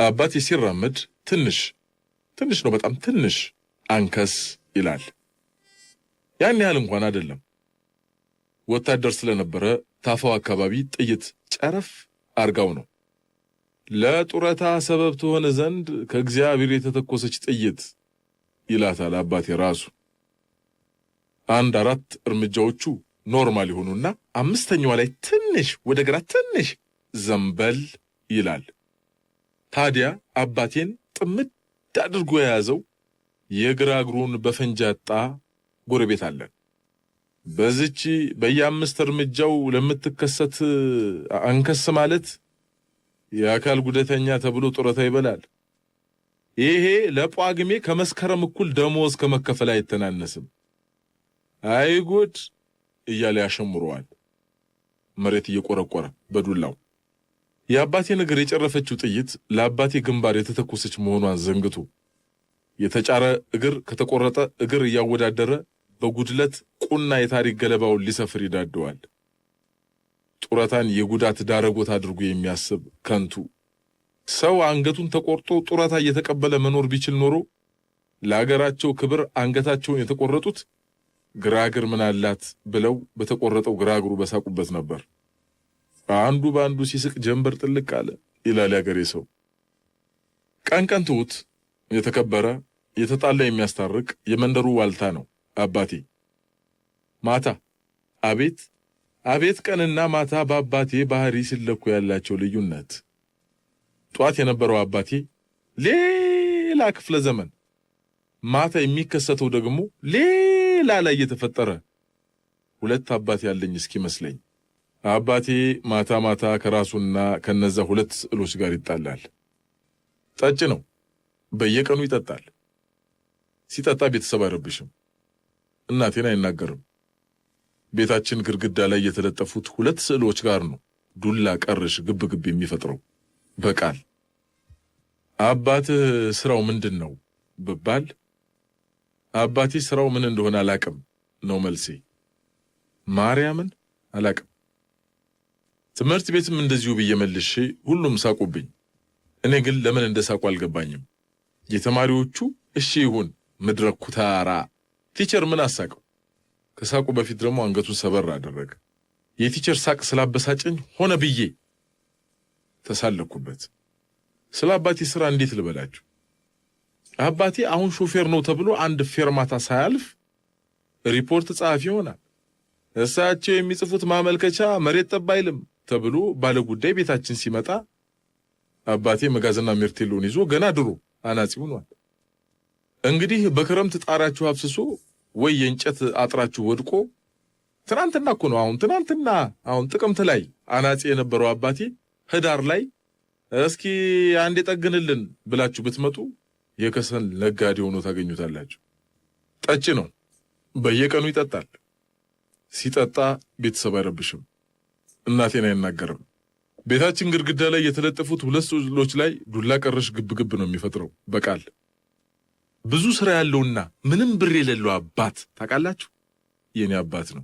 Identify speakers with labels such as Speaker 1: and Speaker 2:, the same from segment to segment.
Speaker 1: አባቴ ሲራመድ ትንሽ ነው፣ በጣም ትንሽ አንከስ ይላል። ያን ያህል እንኳን አይደለም። ወታደር ስለነበረ ታፋው አካባቢ ጥይት ጨረፍ አርጋው ነው። ለጡረታ ሰበብ ትሆነ ዘንድ ከእግዚአብሔር የተተኮሰች ጥይት ይላታል አባቴ ራሱ። 4 እርምጃዎቹ ኖርማል ይሆኑና 5ኛዋ ላይ ትንሽ ወደ ግራ ትንሽ ዘንበል ይላል። ታዲያ አባቴን ጥምድ አድርጎ የያዘው የግራ እግሩን በፈንጂ ያጣ ጎረቤት አለን። በዚች በየ5 እርምጃው ለምትከሰት አንከስ ማለት የአካል ጉዳተኛ ተብሎ ጡረታ ይበላል። ይሄ ለጳጉሜ ከመስከረም እኩል ደሞዝ ከመከፈል አይተናነስም። አይጉድ እያለ ያሸምረዋል፣ መሬት እየቆረቆረ በዱላው። የአባቴን እግር የጨረፈችው ጥይት ለአባቴ ግንባር የተተኮሰች መሆኗን ዘንግቶ የተጫረ እግር ከተቆረጠ እግር እያወዳደረ በጉድለት ቁና የታሪክ ገለባውን ሊሰፍር ይዳደዋል። ጡረታን የጉዳት ዳረጎት አድርጎ የሚያስብ ከንቱ ሰው አንገቱን ተቆርጦ ጡረታ እየተቀበለ መኖር ቢችል ኖሮ ለአገራቸው ክብር አንገታቸውን የተቆረጡት ግራግር ምን አላት ብለው በተቆረጠው ግራግሩ በሳቁበት ነበር። አንዱ በአንዱ ሲስቅ ጀንበር ጥልቅ አለ ይላል ያገሬ ሰው። ቀን ትሁት የተከበረ የተጣላ የሚያስታርቅ የመንደሩ ዋልታ ነው አባቴ። ማታ አቤት ቀንና ማታ በአባቴ ባህሪ ሲለኩ ያላቸው ልዩነት። ጧት የነበረው አባቴ ሌላ ክፍለ ዘመን፣ ማታ የሚከሰተው ደግሞ ሌላ ላይ የተፈጠረ ሁለት አባቴ ያለኝ እስኪመስለኝ። አባቴ ማታ ከራሱና ከነዛ 2 ስዕሎች ጋር ይጣላል። ጠጭ ነው፣ በየቀኑ ይጠጣል። ሲጠጣ ቤተሰብ አይረብሽም፣ እናቴን አይናገርም። ቤታችን ግድግዳ ላይ የተለጠፉት 2 ስዕሎች ጋር ነው ዱላ ቀርሽ ግብግብ የሚፈጥረው በቃል። አባትህ ስራው ምንድን ነው ብባል አባቴ ስራው ምን እንደሆነ አላቅም ነው መልሴ። ማርያምን አላቅም። ትምህርት ቤትም እንደዚሁ ብዬ መልሼ ሁሉም ሳቁብኝ። እኔ ግን ለምን እንደሳቁ አልገባኝም። የተማሪዎቹ እሺ ይሁን ምድረ ኩታራ፣ ቲቸር ምን አሳቀው? ከሳቁ በፊት ደግሞ አንገቱን ሰበር አደረገ። የቲቸር ሳቅ ስላበሳጨኝ ሆነ ብዬ ተሳለኩበት። ስለ አባቴ ስራ እንዴት ልበላችሁ? አባቴ አሁን ሾፌር ነው ተብሎ አንድ ፌርማታ ሳያልፍ ሪፖርት ጸሐፊ ይሆናል። እሳቸው የሚጽፉት ማመልከቻ መሬት ጠብ አይልም ተብሎ ባለ ጉዳይ ቤታችን ሲመጣ አባቴ መጋዘንና ሜርቴሎን ይዞ ገና ድሮ አናጺ ሆኗል። እንግዲህ በክረምት ጣራችሁ አፍስሶ ወይ የእንጨት አጥራችሁ ወድቆ ትናንትና እኮ ነው አሁን ጥቅምት ላይ አናጺ የነበረው አባቴ ህዳር ላይ እስኪ አንዴ ጠግንልን ብላችሁ ብትመጡ የከሰል ነጋዴ ሆኖ ታገኙታላችሁ። ጠጭ ነው፣ በየቀኑ ይጠጣል። ሲጠጣ ቤተሰብ አይረብሽም፣ እናቴን አይናገርም። ቤታችን ግድግዳ ላይ የተለጠፉት 2 ስዕሎች ላይ ዱላ ቀረሽ ግብግብ ነው የሚፈጥረው በቃል። ብዙ ስራ ያለውና ምንም ብር የሌለው አባት ታውቃላችሁ? የኔ አባት ነው።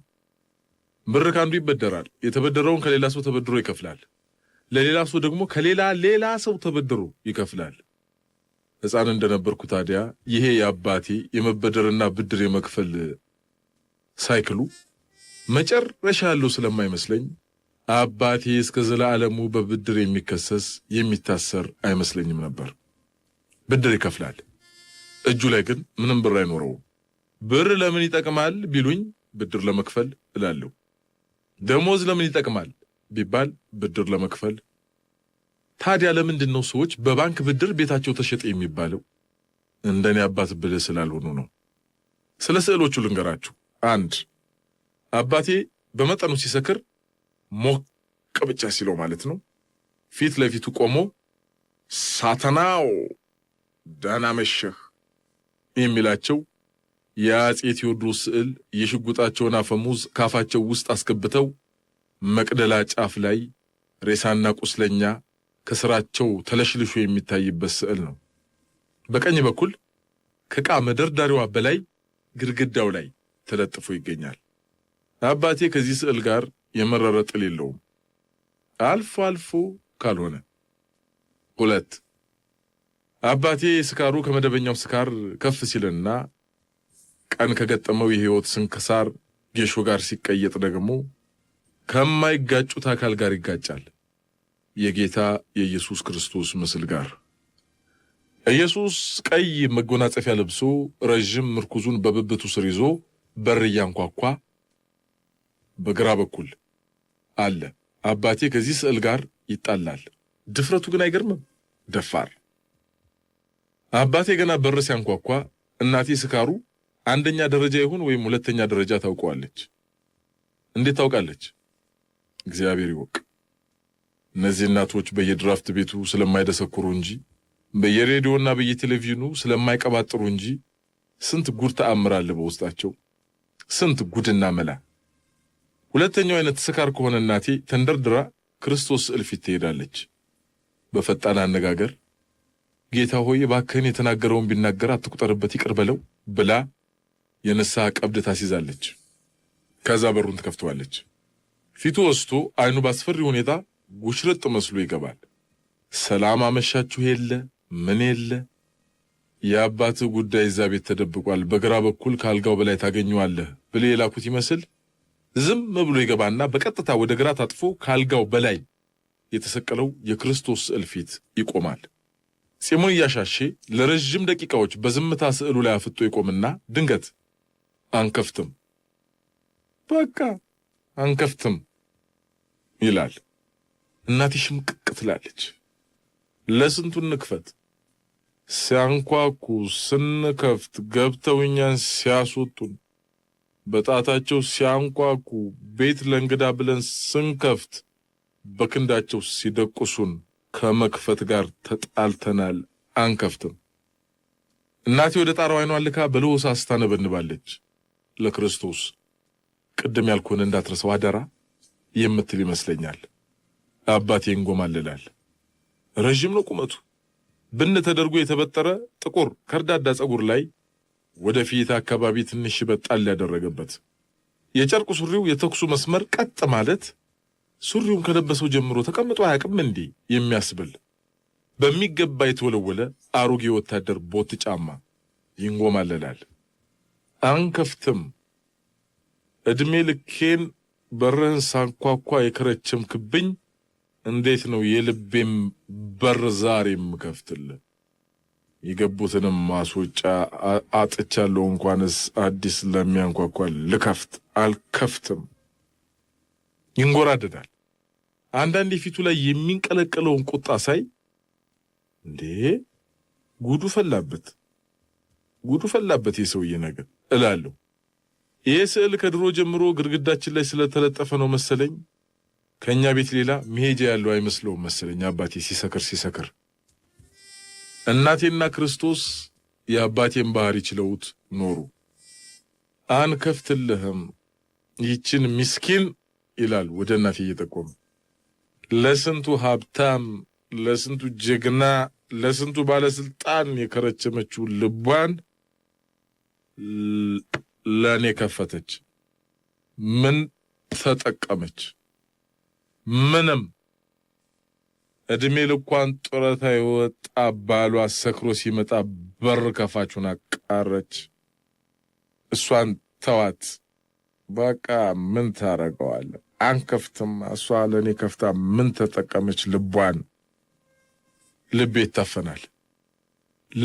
Speaker 1: ብር ካንዱ ይበደራል፣ የተበደረውን ከሌላ ሰው ተበድሮ ይከፍላል። ለሌላ ሰው ደግሞ ከሌላ ሰው ተበድሮ ይከፍላል። ሕፃን እንደነበርኩ ታዲያ ይሄ የአባቴ የመበደርና ብድር የመክፈል ሳይክሉ መጨረሻ ያለው ስለማይመስለኝ አባቴ እስከ ዘላለሙ በብድር የሚከሰስ የሚታሰር አይመስለኝም ነበር። ብድር ይከፍላል፣ እጁ ላይ ግን ምንም ብር አይኖረውም። ብር ለምን ይጠቅማል ቢሉኝ ብድር ለመክፈል እላለሁ። ደሞዝ ለምን ይጠቅማል ቢባል ብድር ለመክፈል። ታዲያ ለምንድን ነው ሰዎች በባንክ ብድር ቤታቸው ተሸጠ የሚባለው? እንደኔ አባት ብልህ ስላልሆኑ ነው። ስለ ስዕሎቹ ልንገራችሁ። 1 አባቴ በመጠኑ ሲሰክር ሞቅ ብቻ ሲለው ማለት ነው ፊት ለፊቱ ቆሞ ሳተናው ደህና መሸህ የሚላቸው የአፄ ቴዎድሮስ ስዕል የሽጉጣቸውን አፈሙዝ ካፋቸው ውስጥ አስገብተው መቅደላ ጫፍ ላይ ሬሳና ቁስለኛ ከስራቸው ተለሽልሾ የሚታይበት ስዕል ነው። በቀኝ በኩል ከዕቃ መደርዳሪዋ በላይ ግድግዳው ላይ ተለጥፎ ይገኛል። አባቴ ከዚህ ስዕል ጋር የመረረ ጥል የለውም፣ አልፎ ካልሆነ። 2 አባቴ ስካሩ ከመደበኛው ስካር ከፍ ሲልና ቀን ከገጠመው የህይወት ስንክሳር ጌሾ ጋር ሲቀየጥ ደግሞ ከማይጋጩት አካል ጋር ይጋጫል። የጌታ የኢየሱስ ክርስቶስ ምስል ጋር። ኢየሱስ ቀይ መጎናጸፊያ ለብሶ ረጅም ምርኩዙን በብብቱ ስር ይዞ በር እያንኳኳ በግራ በኩል አለ። አባቴ ከዚህ ስዕል ጋር ይጣላል። ድፍረቱ ግን አይገርምም? ደፋር። አባቴ ገና በር ሲያንኳኳ እናቴ ስካሩ አንደኛ ደረጃ ይሁን ወይም ሁለተኛ ደረጃ ታውቀዋለች። እንዴት ታውቃለች? እግዚአብሔር ይወቅ። እነዚህ እናቶች በየድራፍት ቤቱ ስለማይደሰኩሩ እንጂ በየሬዲዮና በየቴሌቪዥኑ ስለማይቀባጥሩ እንጂ ስንት ጉድ ተአምራለ በውስጣቸው፣ ስንት ጉድና መላ። ሁለተኛው አይነት ስካር ከሆነ እናቴ ተንደርድራ ክርስቶስ ስዕል ፊት ትሄዳለች። በፈጣን አነጋገር ጌታ ሆይ እባክህን የተናገረውን ቢናገር አትቁጠርበት ይቅር በለው ብላ የንስሐ ቀብድ ታስይዛለች። ከዛ በሩን ትከፍተዋለች። ፊቱ ወስቶ አይኑ ባስፈሪ ሁኔታ ጉሽርጥ መስሎ ይገባል። ሰላም አመሻችሁ የለ ምን የለ። የአባትህ ጉዳይ እዛ ቤት ተደብቋል፣ በግራ በኩል ካልጋው በላይ ታገኘዋለህ ብለ የላኩት ይመስል ዝም ብሎ ይገባና በቀጥታ ወደ ግራ ታጥፎ ካልጋው በላይ የተሰቀለው የክርስቶስ ስዕል ፊት ይቆማል። ጺሙን እያሻሼ ለረጅም ደቂቃዎች በዝምታ ስዕሉ ላይ አፍጦ ይቆምና ድንገት አንከፍትም፣ በቃ አንከፍትም ይላል። እናቴ ሽምቅቅ ትላለች። ለስንቱ እንክፈት? ሲያንኳኩ ስንከፍት ገብተው እኛን ሲያስወጡን፣ በጣታቸው ሲያንኳኩ ቤት ለእንግዳ ብለን ስንከፍት በክንዳቸው ሲደቁሱን ከመክፈት ጋር ተጣልተናል፣ አንከፍትም። እናቴ ወደ ጣራው አይኗን ልካ በለሆሳስ ታነበንባለች። ለክርስቶስ ቅድም ያልኩህን እንዳትረሳው አደራ የምትል ይመስለኛል። አባቴ እንጎማልላል። ረዥም ነው ቁመቱ። ብን ተደርጎ የተበጠረ ጥቁር ከርዳዳ ጸጉር ላይ ወደፊት አካባቢ ትንሽ በጣል ያደረገበት የጨርቁ ሱሪው የተኩሱ መስመር ቀጥ ማለት ሱሪውን ከለበሰው ጀምሮ ተቀምጦ አያውቅም እንዴ የሚያስብል በሚገባ የተወለወለ አሮጌ ወታደር ቦት ጫማ ይንጎማለላል። አንከፍትም። እድሜ ልኬን በርህን ሳንኳኳ የከረቸምክብኝ እንዴት ነው የልቤም በር ዛሬም ከፍትልህ? የገቡትንም ማስወጫ አጥቻለሁ፣ እንኳንስ አዲስ ለሚያንኳኳ ልከፍት አልከፍትም። ይንጎራደዳል። አንዳንዴ ፊቱ ላይ የሚንቀለቀለውን ቁጣ ሳይ እንዴ ጉዱ ፈላበት የሰውዬ ነገር እላለሁ። ይህ ስዕል ከድሮ ጀምሮ ግድግዳችን ላይ ስለተለጠፈ ነው መሰለኝ ከኛ ቤት ሌላ መሄጃ ያለው አይመስለውም መሰለኝ። አባቴ ሲሰክር እናቴና ክርስቶስ የአባቴን ባህሪ ችለውት ኖሩ። አንከፍትልህም ይችን ምስኪን ይላል ወደ እናቴ እየጠቆመ። ለስንቱ ሀብታም፣ ለስንቱ ጀግና፣ ለስንቱ ባለስልጣን የከረቸመችው ልቧን ለእኔ ከፈተች። ምን ተጠቀመች? ምንም። እድሜ ልኳን ጡረታ የወጣ ባሏ ሰክሮ ሲመጣ በር ከፋቹን አቃረች። እሷን ተዋት በቃ ምን ታረገዋለ? አንከፍትም። እሷ ለእኔ ከፍታ ምን ተጠቀመች? ልቧን። ልቤ ይታፈናል።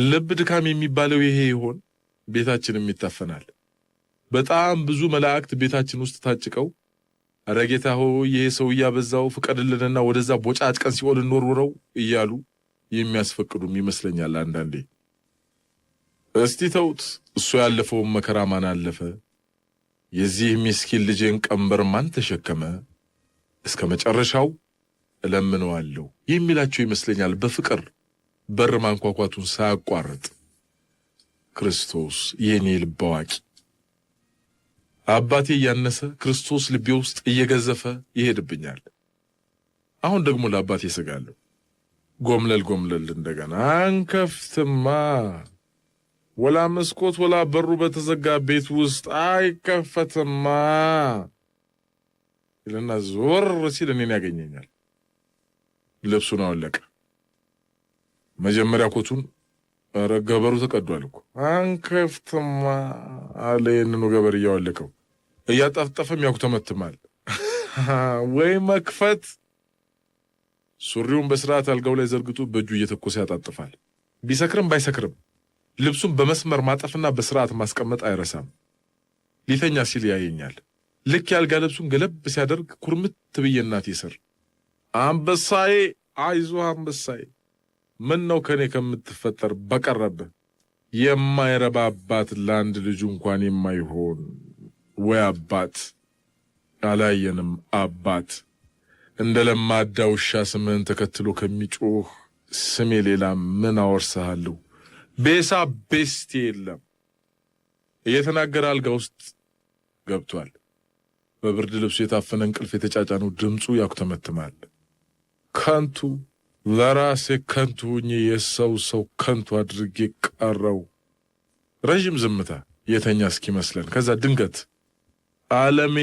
Speaker 1: ልብ ድካም የሚባለው ይሄ ይሆን? ቤታችንም ይታፈናል። በጣም ብዙ መላእክት ቤታችን ውስጥ ታጭቀው ኧረ ጌታ ሆይ ይሄ ሰው እያበዛው ፍቀድልንና ወደዛ ቦጫጭቀን ሲኦል እንወርውረው እያሉ የሚያስፈቅዱም ይመስለኛል አንዳንዴ። እስቲ ተውት፣ እሱ ያለፈውን መከራ ማን አለፈ? የዚህ ምስኪን ልጄን ቀንበር ማን ተሸከመ? እስከ መጨረሻው እለምነዋለሁ የሚላቸው ይመስለኛል በፍቅር በር ማንኳኳቱን ሳያቋርጥ። ክርስቶስ የኔ ልብ አዋቂ። አባቴ እያነሰ ክርስቶስ ልቤ ውስጥ እየገዘፈ ይሄድብኛል። አሁን ደግሞ ለአባቴ እሰጋለሁ። ጎምለል እንደገና አንከፍትማ፣ ወላ መስኮት ወላ በሩ በተዘጋ ቤት ውስጥ አይከፈትማ ይልና ዞር ሲል እኔን ያገኘኛል። ልብሱን አወለቀ። መጀመሪያ ኮቱን ኧረ ገበሩ ተቀዷል እኮ። አንከፍትማ አለ ይህንኑ ገበር እያወለቀው እያጣፍጠፈም ያኩተመትማል። ወይ መክፈት! ሱሪውን በስርዓት አልጋው ላይ ዘርግቶ በእጁ እየተኮሰ ያጣጥፋል። ቢሰክርም ባይሰክርም ልብሱን በመስመር ማጠፍና በስርዓት ማስቀመጥ አይረሳም። ሊተኛ ሲል ያየኛል። ልክ ያልጋ ልብሱን ገለብ ሲያደርግ ኩርምት ብዬ እናቴ ስር አንበሳዬ፣ አይዞህ አንበሳዬ፣ ምን ነው ከኔ ከምትፈጠር በቀረብህ። የማይረባ አባት ለአንድ ልጁ እንኳን የማይሆን ወይ አባት። አላየንም አባት። እንደ ለማዳ ውሻ ስምህን ተከትሎ ከሚጮህ ስሜ ሌላ ምን አወርሰሃለሁ? ቤሳ ቤስቴ የለም እየተናገረ አልጋ ውስጥ ገብቷል። በብርድ ልብሱ የታፈነ እንቅልፍ የተጫጫነው ድምፁ ያኩተመትማል። ከንቱ ለራሴ ከንቱ ሁኜ የሰው ከንቱ አድርጌ ቀረው። ረዥም ዝምታ የተኛ እስኪመስለን፣ ከዛ ድንገት ዓለሜ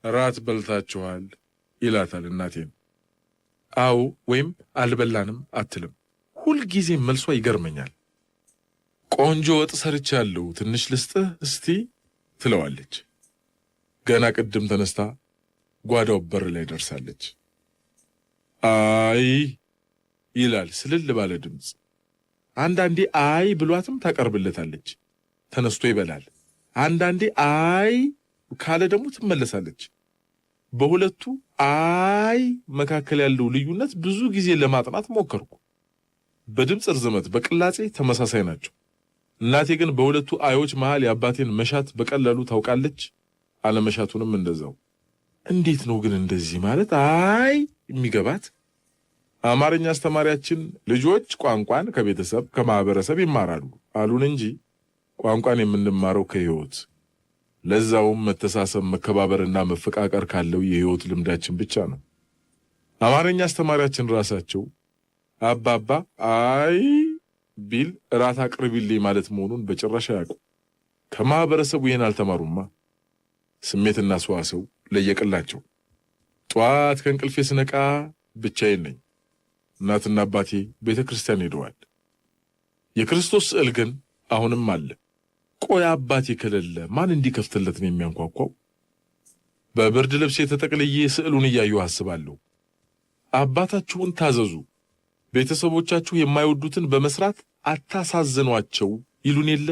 Speaker 1: ራት በልታችኋል ይላታል እናቴን። አዎ ወይም አልበላንም አትልም። ሁልጊዜ መልሷ ይገርመኛል። ቆንጆ ወጥ ሰርቻለሁ ትንሽ ልስጥህ እስቲ ትለዋለች። ገና ቅድም ተነስታ ጓዳው በር ላይ ደርሳለች። አይ ይላል ስልል ባለ ድምፅ። አንዳንዴ አይ ብሏትም ታቀርብለታለች። ተነስቶ ይበላል። አንዳንዴ አይ ካለ ደግሞ ትመለሳለች። በሁለቱ አይ መካከል ያለው ልዩነት ብዙ ጊዜ ለማጥናት ሞከርኩ። በድምፅ ርዝመት፣ በቅላጼ ተመሳሳይ ናቸው። እናቴ ግን በሁለቱ አዮች መሃል የአባቴን መሻት በቀላሉ ታውቃለች፣ አለመሻቱንም እንደዛው። እንዴት ነው ግን እንደዚህ ማለት አይ የሚገባት? አማርኛ አስተማሪያችን ልጆች ቋንቋን ከቤተሰብ ከማህበረሰብ ይማራሉ አሉን እንጂ ቋንቋን የምንማረው ከህይወት፣ ለዛውም መተሳሰብ መከባበርና መፈቃቀር ካለው የህይወት ልምዳችን ብቻ ነው። አማርኛ አስተማሪያችን ራሳቸው አባባ አይ ቢል እራት አቅርቢልኝ ማለት መሆኑን በጭራሽ አያውቁ። ከማህበረሰቡ ይህን አልተማሩማ። ስሜትና ሰዋሰው ለየቅላቸው። ጠዋት ከእንቅልፌ ስነቃ ብቻዬን ነኝ። እናትና አባቴ ቤተ ክርስቲያን ሄደዋል። የክርስቶስ ስዕል ግን አሁንም አለ። ቆይ አባቴ ከሌለ ማን እንዲከፍትለት ነው የሚያንኳኳው? በብርድ ልብሴ ተጠቅልዬ ስዕሉን እያየሁ አስባለሁ። አባታችሁን ታዘዙ፣ ቤተሰቦቻችሁ የማይወዱትን በመስራት አታሳዝኗቸው ይሉን የለ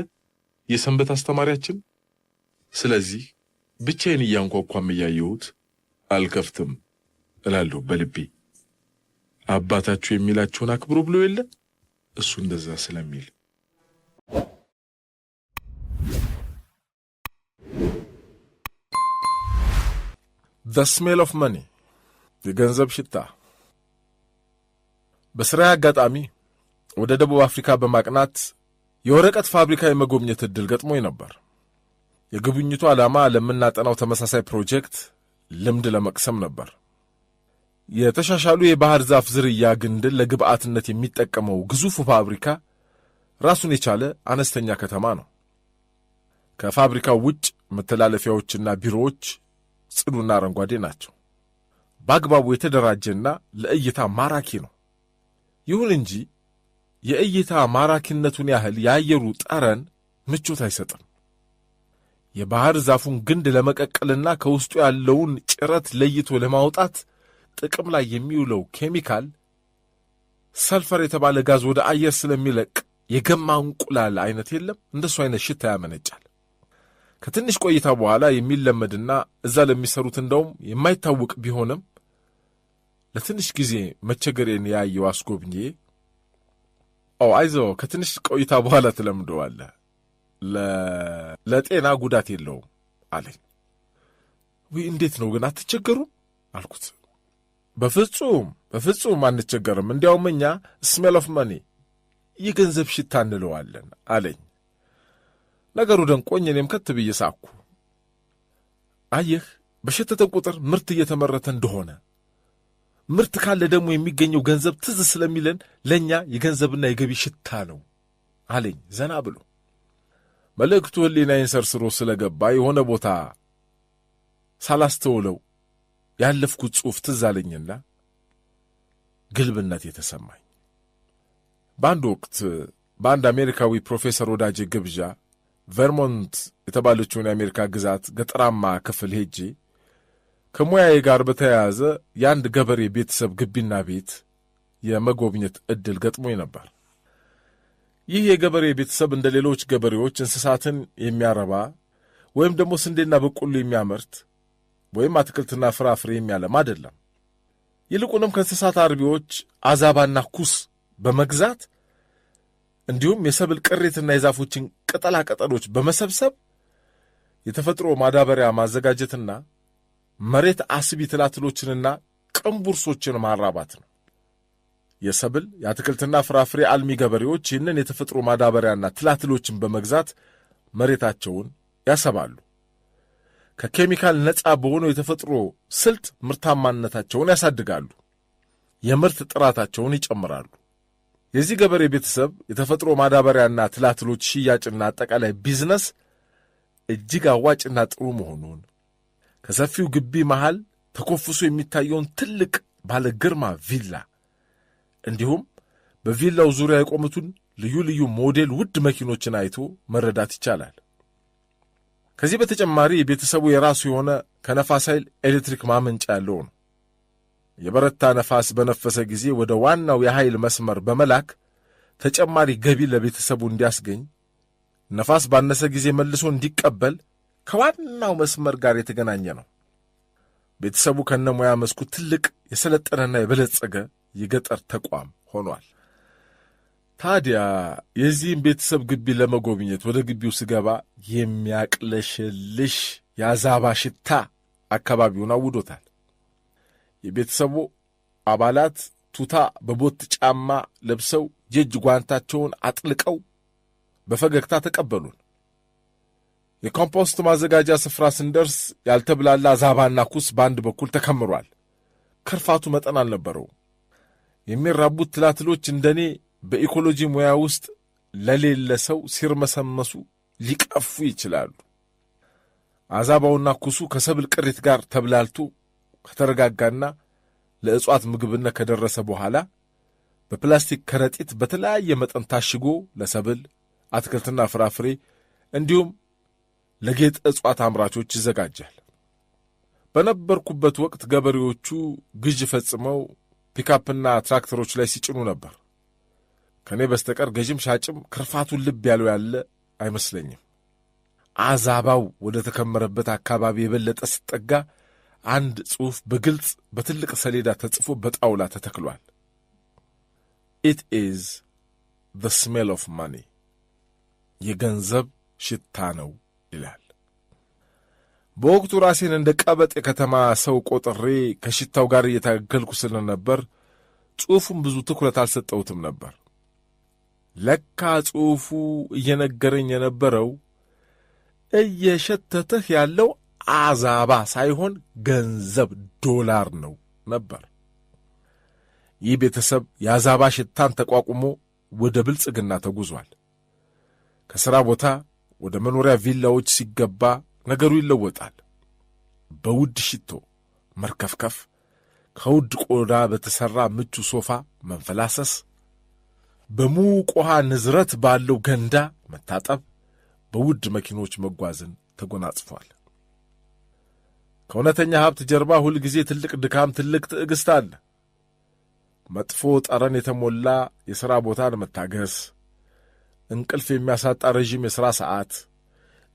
Speaker 1: የሰንበት አስተማሪያችን። ስለዚህ ብቻዬን እያንኳኳም እያየሁት አልከፍትም እላለሁ በልቤ። አባታችሁ የሚላችሁን አክብሩ ብሎ የለ እሱ እንደዛ ስለሚል። The smell of money፣ የገንዘብ ሽታ። በስራ አጋጣሚ ወደ ደቡብ አፍሪካ በማቅናት የወረቀት ፋብሪካ የመጎብኘት ዕድል ገጥሞኝ ነበር። የጉብኝቱ ዓላማ ለምናጠናው ተመሳሳይ ፕሮጀክት ልምድ ለመቅሰም ነበር። የተሻሻሉ የባህር ዛፍ ዝርያ ግንድን ለግብዓትነት የሚጠቀመው ግዙፉ ፋብሪካ ራሱን የቻለ አነስተኛ ከተማ ነው። ከፋብሪካው ውጭ መተላለፊያዎችና ቢሮዎች ጽዱና አረንጓዴ ናቸው። በአግባቡ የተደራጀና ለእይታ ማራኪ ነው። ይሁን እንጂ የእይታ ማራኪነቱን ያህል የአየሩ ጠረን ምቾት አይሰጥም። የባህር ዛፉን ግንድ ለመቀቀልና ከውስጡ ያለውን ጭረት ለይቶ ለማውጣት ጥቅም ላይ የሚውለው ኬሚካል ሰልፈር የተባለ ጋዝ ወደ አየር ስለሚለቅ የገማ እንቁላል አይነት የለም፣ እንደሱ አይነት ሽታ ያመነጫል። ከትንሽ ቆይታ በኋላ የሚለመድና እዛ ለሚሰሩት እንደውም የማይታወቅ ቢሆንም ለትንሽ ጊዜ መቸገሬን ያየው አስጎብኜ አይዞ ከትንሽ ቆይታ በኋላ ትለምደዋለህ፣ ለጤና ጉዳት የለውም አለኝ። እንዴት ነው ግን አትቸገሩም አልኩት። በፍጹም አንቸገርም፣ እንዲያውም እኛ ስሜል ኦፍ መኒ የገንዘብ ሽታ እንለዋለን አለኝ። ነገሩ ደንቆኝ እኔም ከት ብዬ ሳኩ። አየህ በሸተተን ቁጥር ምርት እየተመረተ እንደሆነ፣ ምርት ካለ ደግሞ የሚገኘው ገንዘብ ትዝ ስለሚለን ለእኛ የገንዘብና የገቢ ሽታ ነው አለኝ ዘና ብሎ። መልእክቱ ሕሊናዬን ሰርስሮ ስለገባ የሆነ ቦታ ሳላስተውለው ያለፍኩት ጽሑፍ ትዝ አለኝና ግልብነት የተሰማኝ። በአንድ ወቅት
Speaker 2: በአንድ አሜሪካዊ ፕሮፌሰር ወዳጅ ግብዣ ቨርሞንት የተባለችውን የአሜሪካ ግዛት ገጠራማ ክፍል ሄጄ ከሙያዬ ጋር በተያያዘ የአንድ ገበሬ ቤተሰብ ግቢና ቤት የመጎብኘት ዕድል ገጥሞኝ ነበር። ይህ የገበሬ ቤተሰብ እንደ ሌሎች ገበሬዎች እንስሳትን የሚያረባ ወይም ደግሞ ስንዴና በቆሎ የሚያመርት ወይም አትክልትና ፍራፍሬ የሚያለማ አይደለም። ይልቁንም ከእንስሳት አርቢዎች አዛባና ኩስ በመግዛት እንዲሁም የሰብል ቅሪትና የዛፎችን ቅጠላ ቅጠሎች በመሰብሰብ የተፈጥሮ ማዳበሪያ ማዘጋጀትና መሬት አስቢ ትላትሎችንና ቅንቡርሶችን ማራባት ነው። የሰብል የአትክልትና ፍራፍሬ አልሚ ገበሬዎች ይህንን የተፈጥሮ ማዳበሪያና ትላትሎችን በመግዛት መሬታቸውን ያሰባሉ። ከኬሚካል ነፃ በሆነው የተፈጥሮ ስልት ምርታማነታቸውን ያሳድጋሉ፣ የምርት ጥራታቸውን ይጨምራሉ። የዚህ ገበሬ ቤተሰብ የተፈጥሮ ማዳበሪያና ትላትሎች ሽያጭና አጠቃላይ ቢዝነስ እጅግ አዋጭና ጥሩ መሆኑን ከሰፊው ግቢ መሃል ተኮፍሶ የሚታየውን ትልቅ ባለ ግርማ ቪላ እንዲሁም በቪላው ዙሪያ የቆሙትን ልዩ ልዩ ሞዴል ውድ መኪኖችን አይቶ መረዳት ይቻላል። ከዚህ በተጨማሪ ቤተሰቡ የራሱ የሆነ ከነፋስ ኃይል ኤሌክትሪክ ማመንጫ ያለው ነው። የበረታ ነፋስ በነፈሰ ጊዜ ወደ ዋናው የኃይል መስመር በመላክ ተጨማሪ ገቢ ለቤተሰቡ እንዲያስገኝ፣ ነፋስ ባነሰ ጊዜ መልሶ እንዲቀበል ከዋናው መስመር ጋር የተገናኘ ነው። ቤተሰቡ ከነሙያ መስኩ ትልቅ የሰለጠነና የበለጸገ የገጠር ተቋም ሆኗል። ታዲያ የዚህም ቤተሰብ ግቢ ለመጎብኘት ወደ ግቢው ስገባ የሚያቅለሽልሽ የአዛባ ሽታ አካባቢውን አውዶታል። የቤተሰቡ አባላት ቱታ በቦት ጫማ ለብሰው የእጅ ጓንታቸውን አጥልቀው በፈገግታ ተቀበሉን። የኮምፖስት ማዘጋጃ ስፍራ ስንደርስ ያልተብላላ አዛባና ኩስ በአንድ በኩል ተከምሯል። ክርፋቱ መጠን አልነበረው። የሚራቡት ትላትሎች እንደኔ በኢኮሎጂ ሙያ ውስጥ ለሌለ ሰው ሲርመሰመሱ ሊቀፉ ይችላሉ። አዛባውና ኩሱ ከሰብል ቅሪት ጋር ተብላልቶ ከተረጋጋና ለእጽዋት ምግብነት ከደረሰ በኋላ በፕላስቲክ ከረጢት በተለያየ መጠን ታሽጎ ለሰብል አትክልትና ፍራፍሬ እንዲሁም ለጌጥ እጽዋት አምራቾች ይዘጋጃል። በነበርኩበት ወቅት ገበሬዎቹ ግዥ ፈጽመው ፒካፕና ትራክተሮች ላይ ሲጭኑ ነበር። ከእኔ በስተቀር ገዥም ሻጭም ክርፋቱን ልብ ያለው ያለ አይመስለኝም። አዛባው ወደ ተከመረበት አካባቢ የበለጠ ስጠጋ አንድ ጽሑፍ በግልጽ በትልቅ ሰሌዳ ተጽፎ በጣውላ ተተክሏል። ኢት ኢዝ ዘ ስሜል ኦፍ ማኒ፣ የገንዘብ ሽታ ነው ይላል። በወቅቱ ራሴን እንደ ቀበጥ የከተማ ሰው ቆጥሬ ከሽታው ጋር እየታገልኩ ስለነበር ጽሑፉን ብዙ ትኩረት አልሰጠሁትም ነበር። ለካ ጽሑፉ እየነገረኝ የነበረው እየሸተተህ ያለው አዛባ ሳይሆን ገንዘብ ዶላር ነው ነበር። ይህ ቤተሰብ የአዛባ ሽታን ተቋቁሞ ወደ ብልጽግና ተጉዟል። ከሥራ ቦታ ወደ መኖሪያ ቪላዎች ሲገባ ነገሩ ይለወጣል። በውድ ሽቶ መርከፍከፍ፣ ከውድ ቆዳ በተሠራ ምቹ ሶፋ መንፈላሰስ፣ በሙቅ ውሃ ንዝረት ባለው ገንዳ መታጠብ፣ በውድ መኪኖች መጓዝን ተጎናጽፏል። ከእውነተኛ ሀብት ጀርባ ሁል ጊዜ ትልቅ ድካም፣ ትልቅ ትዕግሥት አለ። መጥፎ ጠረን የተሞላ የሥራ ቦታን መታገስ፣ እንቅልፍ የሚያሳጣ ረዥም የሥራ ሰዓት፣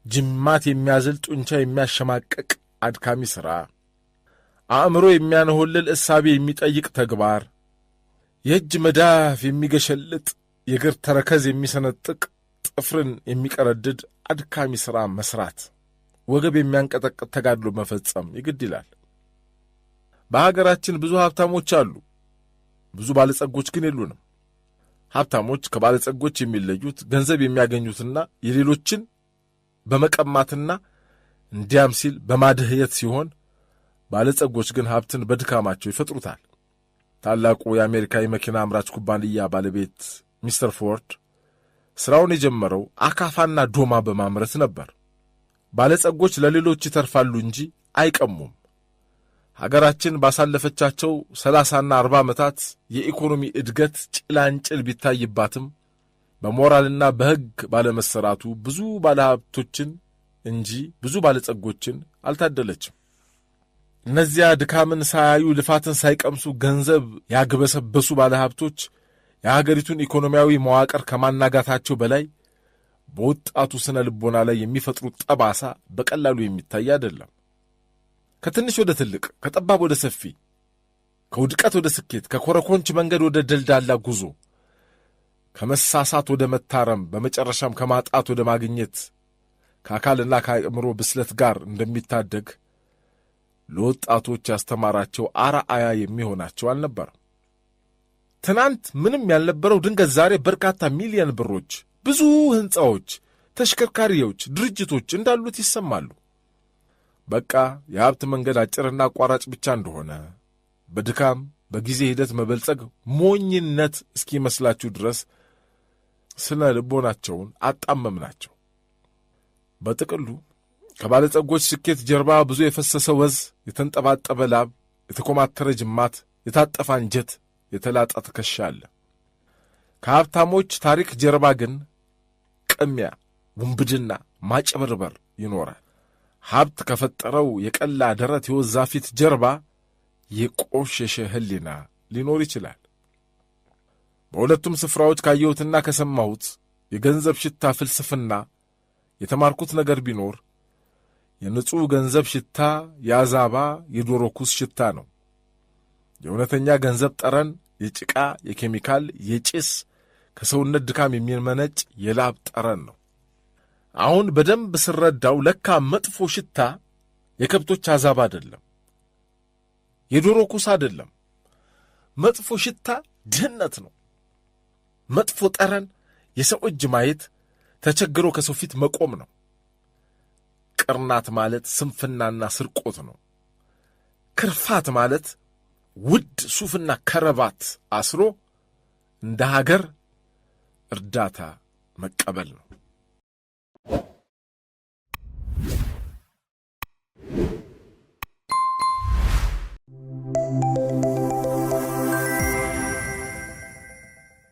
Speaker 2: ጅማት የሚያዝል ጡንቻ የሚያሸማቀቅ አድካሚ ሥራ፣ አእምሮ የሚያነሆልል እሳቤ የሚጠይቅ ተግባር፣ የእጅ መዳፍ የሚገሸልጥ የእግር ተረከዝ የሚሰነጥቅ ጥፍርን የሚቀረድድ አድካሚ ሥራ መሥራት፣ ወገብ የሚያንቀጠቅጥ ተጋድሎ መፈጸም ይግድ ይላል። በሀገራችን ብዙ ሀብታሞች አሉ፣ ብዙ ባለጸጎች ግን የሉንም። ሀብታሞች ከባለጸጎች የሚለዩት ገንዘብ የሚያገኙትና የሌሎችን በመቀማትና እንዲያም ሲል በማድህየት ሲሆን፣ ባለጸጎች ግን ሀብትን በድካማቸው ይፈጥሩታል። ታላቁ የአሜሪካ የመኪና አምራች ኩባንያ ባለቤት ሚስተር ፎርድ ሥራውን የጀመረው አካፋና ዶማ በማምረት ነበር። ባለጸጎች ለሌሎች ይተርፋሉ እንጂ አይቀሙም። ሀገራችን ባሳለፈቻቸው 30ና 40 ዓመታት የኢኮኖሚ እድገት ጭላንጭል ቢታይባትም በሞራልና በሕግ ባለመሰራቱ ብዙ ባለሀብቶችን እንጂ ብዙ ባለጸጎችን አልታደለችም። እነዚያ ድካምን ሳያዩ ልፋትን ሳይቀምሱ ገንዘብ ያግበሰበሱ ባለሀብቶች የሀገሪቱን ኢኮኖሚያዊ መዋቅር ከማናጋታቸው በላይ በወጣቱ ስነ ልቦና ላይ የሚፈጥሩት ጠባሳ በቀላሉ የሚታይ አይደለም። ከትንሽ ወደ ትልቅ፣ ከጠባብ ወደ ሰፊ፣ ከውድቀት ወደ ስኬት፣ ከኮረኮንች መንገድ ወደ ደልዳላ ጉዞ፣ ከመሳሳት ወደ መታረም፣ በመጨረሻም ከማጣት ወደ ማግኘት ከአካልና ከአእምሮ ብስለት ጋር እንደሚታደግ ለወጣቶች ያስተማራቸው አርአያ የሚሆናቸው አልነበረም። ትናንት ምንም ያልነበረው ድንገት ዛሬ በርካታ ሚሊዮን ብሮች፣ ብዙ ሕንፃዎች፣ ተሽከርካሪዎች፣ ድርጅቶች እንዳሉት ይሰማሉ። በቃ የሀብት መንገድ አጭርና አቋራጭ ብቻ እንደሆነ በድካም በጊዜ ሂደት መበልጸግ ሞኝነት እስኪመስላችሁ ድረስ ስነ ልቦናቸውን አጣመምናቸው። በጥቅሉ ከባለጸጎች ስኬት ጀርባ ብዙ የፈሰሰ ወዝ፣ የተንጠባጠበ ላብ፣ የተኮማተረ ጅማት፣ የታጠፈ አንጀት፣ የተላጠ ትከሻ አለ። ከሀብታሞች ታሪክ ጀርባ ግን ቅሚያ፣ ውንብድና፣ ማጭበርበር ይኖራል። ሀብት ከፈጠረው የቀላ ደረት የወዛ ፊት ጀርባ የቆሸሸ ሕሊና ሊኖር ይችላል። በሁለቱም ስፍራዎች ካየሁትና ከሰማሁት የገንዘብ ሽታ ፍልስፍና የተማርኩት ነገር ቢኖር የንጹሕ ገንዘብ ሽታ የአዛባ የዶሮ ኩስ ሽታ ነው። የእውነተኛ ገንዘብ ጠረን የጭቃ፣ የኬሚካል፣ የጭስ ከሰውነት ድካም የሚመነጭ የላብ ጠረን ነው። አሁን በደንብ ስረዳው ለካ መጥፎ ሽታ የከብቶች አዛባ አይደለም፣ የዶሮ ኩስ አይደለም። መጥፎ ሽታ ድህነት ነው። መጥፎ ጠረን የሰው እጅ ማየት፣ ተቸግሮ ከሰው ፊት መቆም ነው። ቅርናት ማለት ስንፍናና ስርቆት ነው። ክርፋት ማለት ውድ ሱፍና ከረባት አስሮ እንደ ሀገር እርዳታ መቀበል ነው።